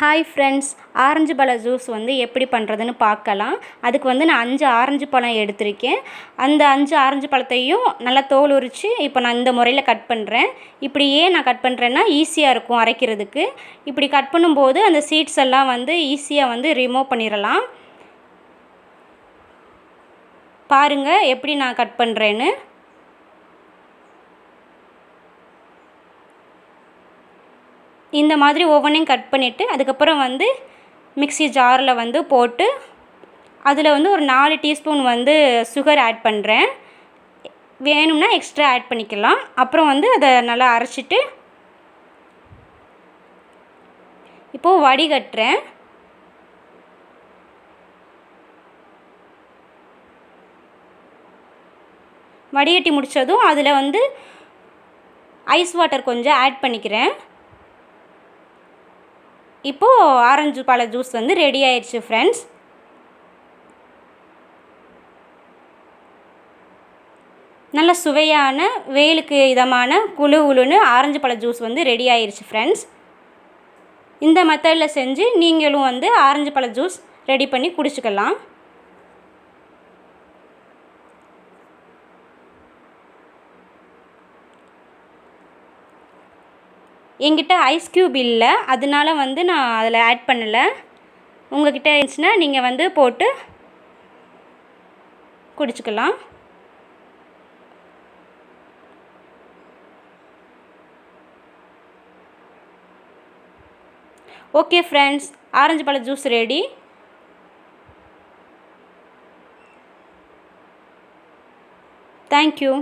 Hi friends, orange பழ juice வந்து எப்படி பண்ணுறதுன்னு பார்க்கலாம். அதுக்கு வந்து நான் 5 ஆரஞ்சு பழம் எடுத்திருக்கேன். அந்த 5 ஆரஞ்சு பழத்தையும் நல்லா தோல் உரித்து இப்போ நான் இந்த முறையில் கட் பண்ணுறேன். இப்படி ஏன் நான் கட் பண்ணுறேன்னா ஈஸியாக இருக்கும் அரைக்கிறதுக்கு. இப்படி கட் பண்ணும்போது அந்த சீட்ஸ் எல்லாம் வந்து ஈஸியாக வந்து ரிமூவ் பண்ணிடலாம். பாருங்கள் எப்படி நான் கட் பண்ணுறேன்னு. இந்த மாதிரி ஒவ்வொன்றையும் கட் பண்ணிவிட்டு அதுக்கப்புறம் வந்து மிக்ஸி ஜாரில் வந்து போட்டு அதில் வந்து ஒரு 4 டீஸ்பூன் வந்து சுகர் ஆட் பண்ணுறேன். வேணும்னா எக்ஸ்ட்ரா ஆட் பண்ணிக்கலாம். அப்புறம் வந்து அதை நல்லா அரைச்சிட்டு இப்போது வடிகட்டுறேன். வடிகட்டி முடித்ததும் அதில் வந்து ஐஸ் வாட்டர் கொஞ்சம் ஆட் பண்ணிக்கிறேன். இப்போது ஆரஞ்சு பழ ஜூஸ் வந்து ரெடி ஆயிடுச்சு ஃப்ரெண்ட்ஸ். நல்ல சுவையான வெயிலுக்கு இதமான குளு குளுன்னு ஆரஞ்சு பழ ஜூஸ் வந்து ரெடி ஆயிடுச்சு ஃப்ரெண்ட்ஸ். இந்த மெத்தடில் செஞ்சு நீங்களும் வந்து ஆரஞ்சு பழ ஜூஸ் ரெடி பண்ணி குடிச்சுக்கலாம். என்கிட்ட ஐஸ் க்யூப் இல்லை, அதனால வந்து நான் அதில் ஆட் பண்ணலை. உங்கள்கிட்ட இருந்துச்சுன்னா நீங்கள் வந்து போட்டு குடிச்சுக்கலாம். ஓகே ஃப்ரெண்ட்ஸ், ஆரஞ்சு பழ ஜூஸ் ரெடி. தேங்க்யூ.